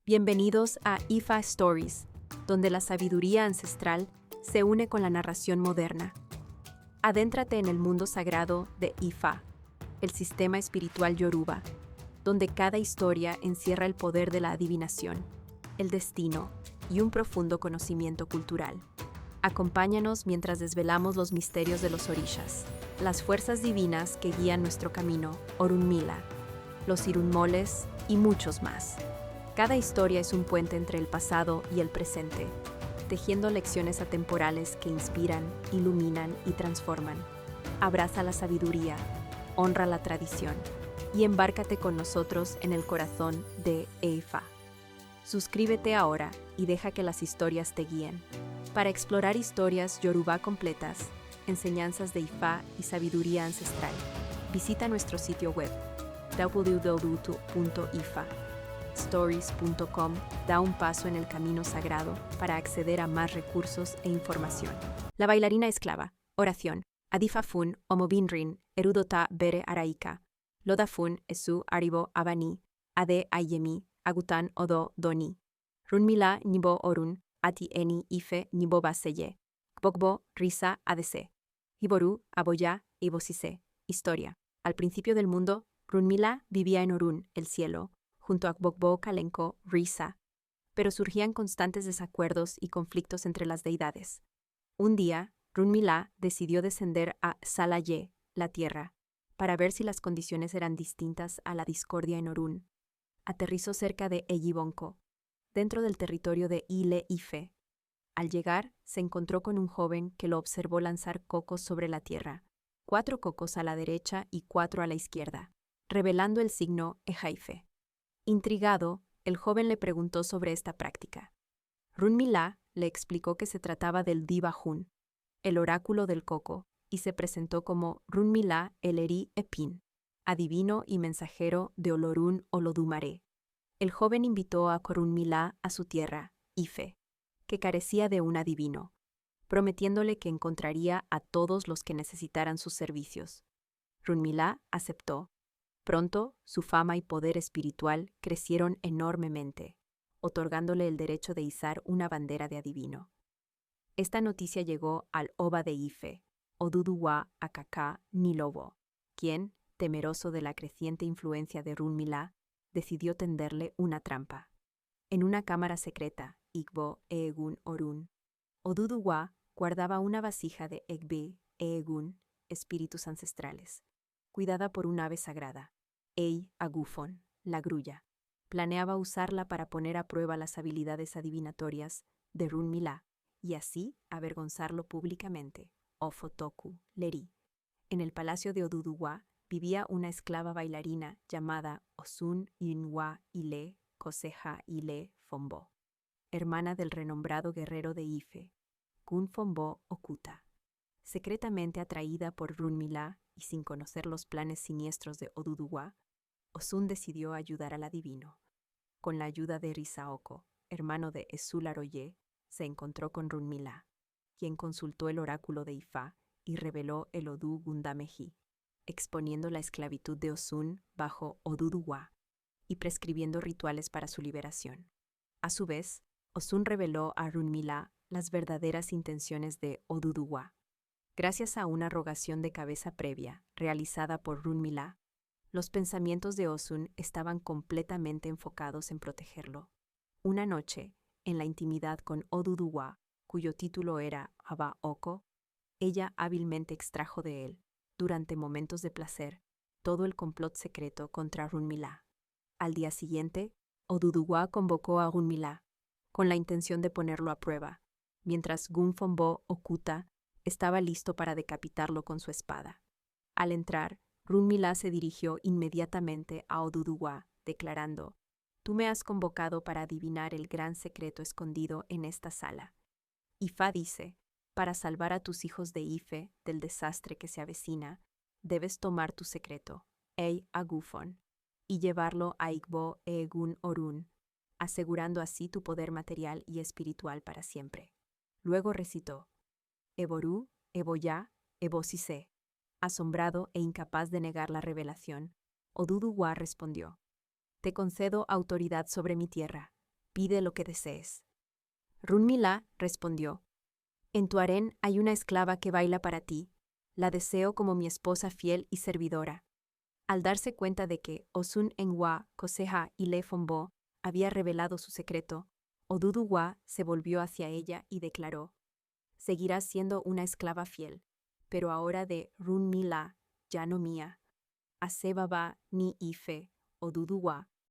Bienvenidos a Ifa Stories, donde la sabiduría ancestral se une con la narración moderna. Adéntrate en el mundo sagrado de Ifa, el sistema espiritual yoruba, donde cada historia encierra el poder de la adivinación, el destino y un profundo conocimiento cultural. Acompáñanos mientras desvelamos los misterios de los orishas, las fuerzas divinas que guían nuestro camino, Orunmila, los irunmoles y muchos más. Cada historia es un puente entre el pasado y el presente, tejiendo lecciones atemporales que inspiran, iluminan y transforman. Abraza la sabiduría, honra la tradición y embárcate con nosotros en el corazón de Ifa. Suscríbete ahora y deja que las historias te guíen. Para explorar historias yoruba completas, enseñanzas de Ifa y sabiduría ancestral, visita nuestro sitio web www.ifastories.com. Da un paso en el camino sagrado para acceder a más recursos e información. La bailarina esclava. Oración. Adifafun omobinrin erudota bere araika. Lodafun esu aribo abani. Ade ayemi agutan odo doni. Runmila nibo orun. Ati eni ife nibo baseye. Gbogbo risa adese. Hiboru aboya ibosise. Historia. Al principio del mundo, Runmila vivía en Orun, el cielo, junto a Gbogbo Kalenko, Risa, pero surgían constantes desacuerdos y conflictos entre las deidades. Un día, Runmila decidió descender a Salaye, la tierra, para ver si las condiciones eran distintas a la discordia en Orun. Aterrizó cerca de Ellibonko, dentro del territorio de Ile-Ife. Al llegar, se encontró con un joven que lo observó lanzar cocos sobre la tierra, 4 cocos a la derecha y 4 a la izquierda, revelando el signo Ejaife. Intrigado, el joven le preguntó sobre esta práctica. Runmila le explicó que se trataba del Diva-Hun, el oráculo del coco, y se presentó como Runmila el-Eri Epin, adivino y mensajero de Olorun Olodumare. El joven invitó a Runmila a su tierra, Ife, que carecía de un adivino, prometiéndole que encontraría a todos los que necesitaran sus servicios. Runmila aceptó. Pronto, su fama y poder espiritual crecieron enormemente, otorgándole el derecho de izar una bandera de adivino. Esta noticia llegó al Oba de Ife, Oduduwa Akaka Nilobo, quien, temeroso de la creciente influencia de Runmila, decidió tenderle una trampa. En una cámara secreta, Igbo Eegun Orun, Oduduwa guardaba una vasija de Egbe Eegun, espíritus ancestrales, cuidada por un ave sagrada, Ei Agufon, la grulla. Planeaba usarla para poner a prueba las habilidades adivinatorias de Runmila y así avergonzarlo públicamente, Ofotoku Leri. En el palacio de Oduduwa vivía una esclava bailarina llamada Osun Yunwa Ile Koseha Ile Fombo, hermana del renombrado guerrero de Ife, Gun Fombo Okuta. Secretamente atraída por Runmila y sin conocer los planes siniestros de Oduduwa, Osun decidió ayudar al adivino. Con la ayuda de Risaoko, hermano de Esularoye, se encontró con Runmila, quien consultó el oráculo de Ifa y reveló el Odu Gundameji, exponiendo la esclavitud de Osun bajo Oduduwa y prescribiendo rituales para su liberación. A su vez, Osun reveló a Runmila las verdaderas intenciones de Oduduwa. Gracias a una rogación de cabeza previa realizada por Runmila, los pensamientos de Osun estaban completamente enfocados en protegerlo. Una noche, en la intimidad con Oduduwa, cuyo título era Aba-Oko, ella hábilmente extrajo de él, durante momentos de placer, todo el complot secreto contra Runmila. Al día siguiente, Oduduwa convocó a Runmila, con la intención de ponerlo a prueba, mientras Gun Fombo Okuta estaba listo para decapitarlo con su espada. Al entrar, Runmila se dirigió inmediatamente a Oduduwa, declarando: «Tú me has convocado para adivinar el gran secreto escondido en esta sala. Ifa dice, para salvar a tus hijos de Ife del desastre que se avecina, debes tomar tu secreto, Ei Agufon, y llevarlo a Igbo Eegun Orun, asegurando así tu poder material y espiritual para siempre». Luego recitó: «Eboru, Eboya, Ebosise». Asombrado e incapaz de negar la revelación, Oduduwa respondió: «Te concedo autoridad sobre mi tierra. pide lo que desees. Runmila respondió, en tu harén hay una esclava que baila para ti, la deseo como mi esposa fiel y servidora. Al darse cuenta de que Osun-Enwa, Koseha y Le-Fombo había revelado su secreto, Oduduwa se volvió hacia ella y declaró, seguirás siendo una esclava fiel, pero ahora de Runmila, ya no mía. Asebaba ni Ife, Oduduwa,